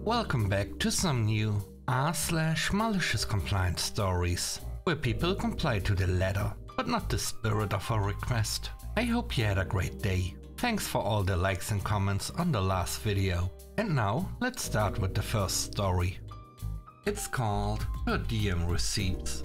Welcome back to some new r/malicious compliance stories, where people comply to the letter, but not the spirit of a request. I hope you had a great day. Thanks for all the likes and comments on the last video. And now let's start with the first story. It's called Per Diem Receipts.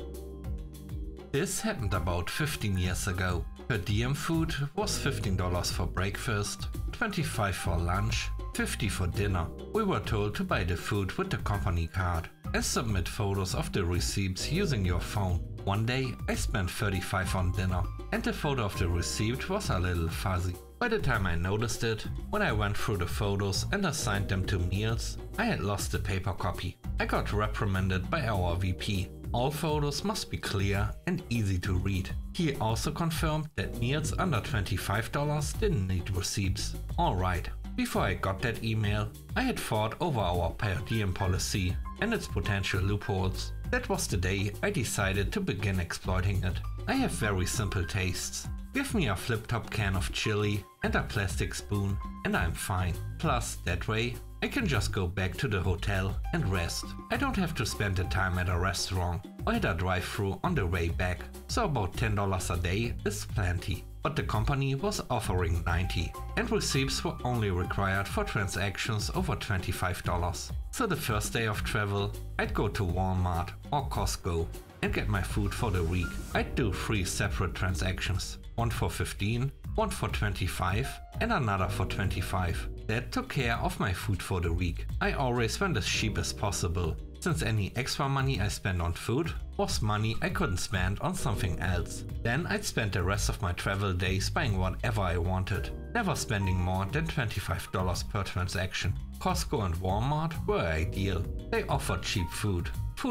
This happened about 15 years ago. Per diem food was $15 for breakfast, $25 for lunch, $50 for dinner. We were told to buy the food with the company card and submit photos of the receipts using your phone. One day I spent $35 on dinner and the photo of the receipt was a little fuzzy. By the time I noticed it, when I went through the photos and assigned them to meals, I had lost the paper copy. I got reprimanded by our VP. All photos must be clear and easy to read. He also confirmed that meals under $25 didn't need receipts. Alright, before I got that email, I had thought over our per diem policy and its potential loopholes. That was the day I decided to begin exploiting it. I have very simple tastes. Give me a flip-top can of chili and a plastic spoon and I'm fine. Plus, that way, I can just go back to the hotel and rest. I don't have to spend the time at a restaurant or at a drive-thru on the way back, so about $10 a day is plenty. But the company was offering $90 and receipts were only required for transactions over $25. So the first day of travel, I'd go to Walmart or Costco and get my food for the week. I'd do 3 separate transactions, one for $15, one for $25 and another for $25. That took care of my food for the week. I always went as cheap as possible, since any extra money I spent on food was money I couldn't spend on something else. Then I'd spend the rest of my travel days buying whatever I wanted, never spending more than $25 per transaction. Costco and Walmart were ideal. They offered cheap food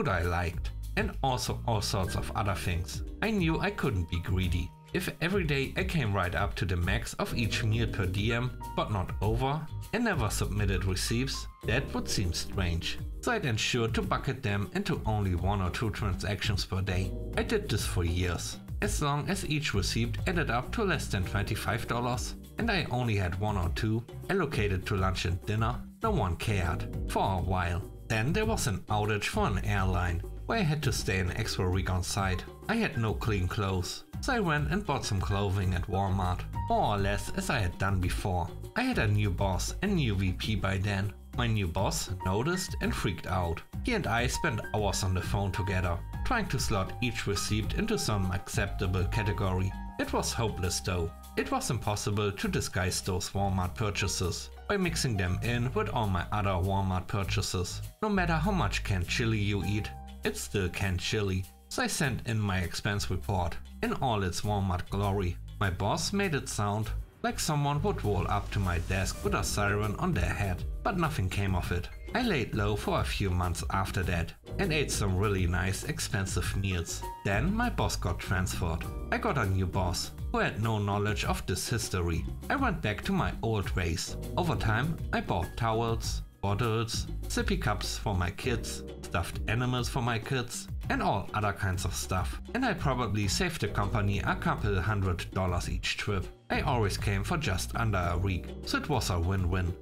I liked, and also all sorts of other things. I knew I couldn't be greedy. If every day I came right up to the max of each meal per diem, but not over, and never submitted receipts, that would seem strange. So I'd ensure to bucket them into only 1 or 2 transactions per day. I did this for years. As long as each receipt added up to less than $25 and I only had 1 or 2 allocated to lunch and dinner, no one cared, for a while. Then there was an outage for an airline, where I had to stay an extra week on site. I had no clean clothes, so I went and bought some clothing at Walmart, more or less as I had done before. I had a new boss and new VP by then. My new boss noticed and freaked out. He and I spent hours on the phone together, trying to slot each receipt into some acceptable category. It was hopeless though. It was impossible to disguise those Walmart purchases by mixing them in with all my other Walmart purchases. No matter how much canned chili you eat, it's still canned chili. So I sent in my expense report in all its Walmart glory. My boss made it sound like someone would roll up to my desk with a siren on their head, but nothing came of it. I laid low for a few months after that and ate some really nice expensive meals. Then my boss got transferred. I got a new boss who had no knowledge of this history. I went back to my old ways. Over time I bought towels, bottles, sippy cups for my kids, stuffed animals for my kids, and all other kinds of stuff. And I probably saved the company a couple $100 each trip. I always came for just under a week, so it was a win-win.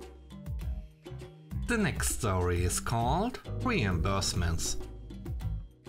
The next story is called Reimbursements.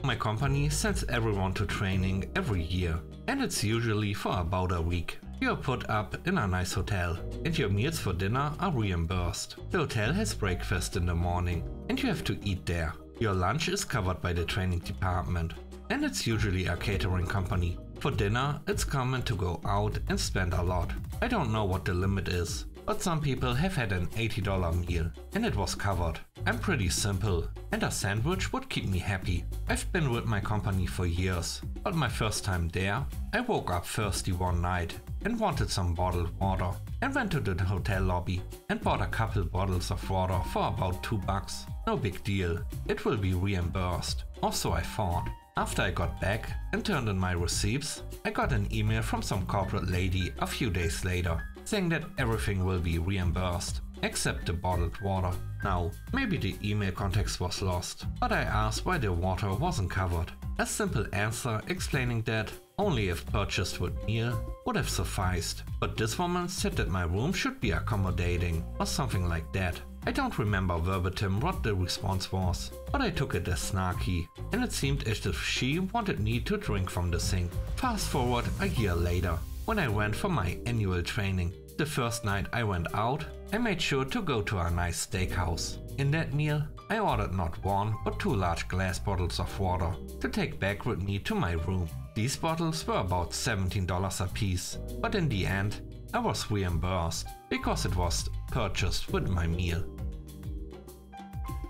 My company sends everyone to training every year, and it's usually for about a week. You are put up in a nice hotel, and your meals for dinner are reimbursed. The hotel has breakfast in the morning, and you have to eat there. Your lunch is covered by the training department, and it's usually a catering company. For dinner, it's common to go out and spend a lot. I don't know what the limit is, but some people have had an $80 meal, and it was covered. I'm pretty simple, and a sandwich would keep me happy. I've been with my company for years, but my first time there, I woke up thirsty one night and wanted some bottled water, and went to the hotel lobby and bought a couple bottles of water for about $2. No big deal, it will be reimbursed, or so I thought. After I got back and turned in my receipts, I got an email from some corporate lady a few days later, saying that everything will be reimbursed, except the bottled water. Now, maybe the email context was lost, but I asked why the water wasn't covered. A simple answer explaining that only if purchased with meal would have sufficed, but this woman said that my room should be accommodating or something like that. I don't remember verbatim what the response was, but I took it as snarky, and it seemed as if she wanted me to drink from the sink. Fast forward a year later, when I went for my annual training. The first night I went out, I made sure to go to a nice steakhouse. In that meal, I ordered not one but 2 large glass bottles of water to take back with me to my room. These bottles were about $17 a piece, but in the end, I was reimbursed because it was purchased with my meal.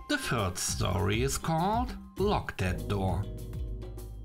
The third story is called Lock That Door.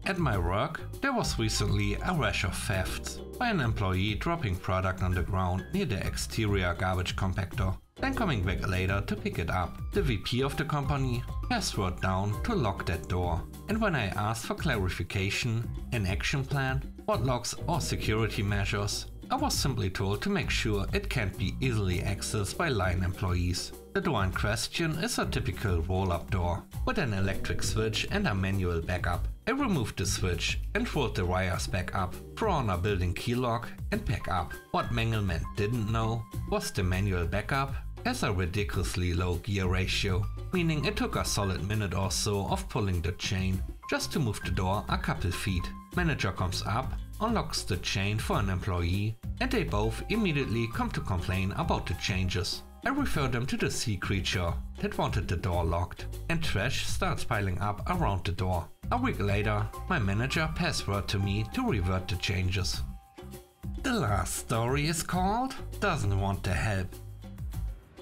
At my work, there was recently a rash of thefts by an employee dropping product on the ground near the exterior garbage compactor, then coming back later to pick it up. The VP of the company has wrote down to lock that door, and when I asked for clarification, an action plan, what locks or security measures, I was simply told to make sure it can't be easily accessed by line employees. The door in question is a typical roll-up door with an electric switch and a manual backup. I removed the switch and rolled the wires back up, threw on a built-in key lock and back up. What Mangelman didn't know was the manual backup has a ridiculously low gear ratio, meaning it took a solid minute or so of pulling the chain just to move the door a couple feet. Manager comes up, unlocks the chain for an employee, and they both immediately come to complain about the changes. I refer them to the sea creature that wanted the door locked, and trash starts piling up around the door. A week later, my manager passed word to me to revert the changes. The last story is called Doesn't Want to Help.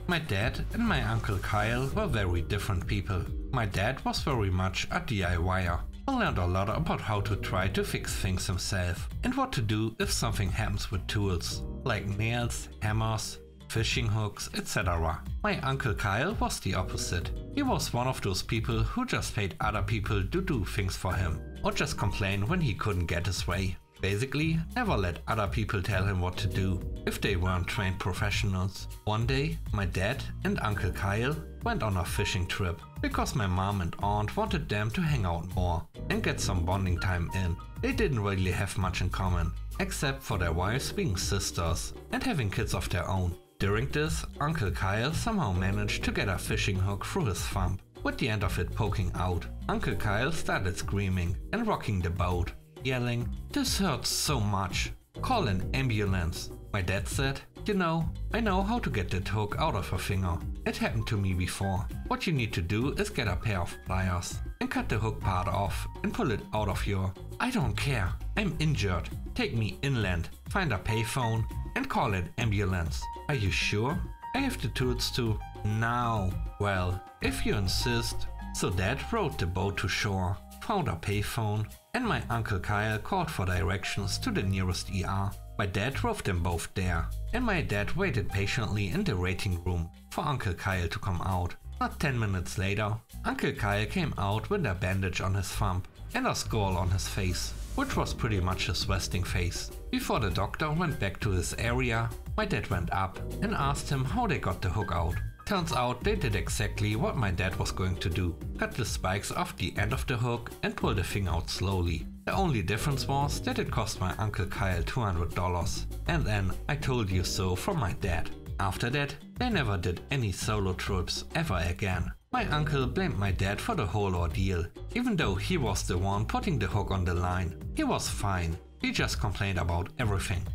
My dad and my uncle Kyle were very different people. My dad was very much a DIYer. I learned a lot about how to try to fix things himself and what to do if something happens with tools, like nails, hammers, fishing hooks, etc. My uncle Kyle was the opposite. He was one of those people who just paid other people to do things for him, or just complained when he couldn't get his way. Basically, never let other people tell him what to do, if they weren't trained professionals. One day, my dad and Uncle Kyle went on a fishing trip, because my mom and aunt wanted them to hang out more and get some bonding time in. They didn't really have much in common, except for their wives being sisters and having kids of their own. During this, Uncle Kyle somehow managed to get a fishing hook through his thumb, with the end of it poking out. Uncle Kyle started screaming and rocking the boat, yelling, "This hurts so much, call an ambulance." My dad said, "You know, I know how to get that hook out of a finger. It happened to me before. What you need to do is get a pair of pliers and cut the hook part off and pull it out of your... I don't care, I'm injured. Take me inland, find a payphone and call an ambulance. Are you sure? I have the tools to... Now. Well, if you insist." So Dad rowed the boat to shore, found a payphone, and my Uncle Kyle called for directions to the nearest ER. My dad drove them both there, and my dad waited patiently in the waiting room for Uncle Kyle to come out. Not 10 minutes later, Uncle Kyle came out with a bandage on his thumb and a skull on his face, which was pretty much his resting face. Before the doctor went back to his area, my dad went up and asked him how they got the hook out. Turns out they did exactly what my dad was going to do. Cut the spikes off the end of the hook and pull the thing out slowly. The only difference was that it cost my Uncle Kyle $200. And then I told you so from my dad. After that, they never did any solo trips ever again. My uncle blamed my dad for the whole ordeal, even though he was the one putting the hook on the line. He was fine, he just complained about everything.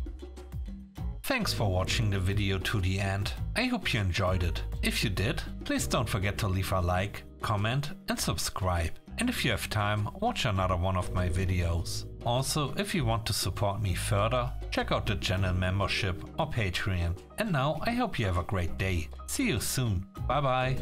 Thanks for watching the video to the end. I hope you enjoyed it. If you did, please don't forget to leave a like, comment and subscribe. And if you have time, watch another one of my videos. Also, if you want to support me further, check out the channel membership or Patreon. And now I hope you have a great day. See you soon. Bye bye.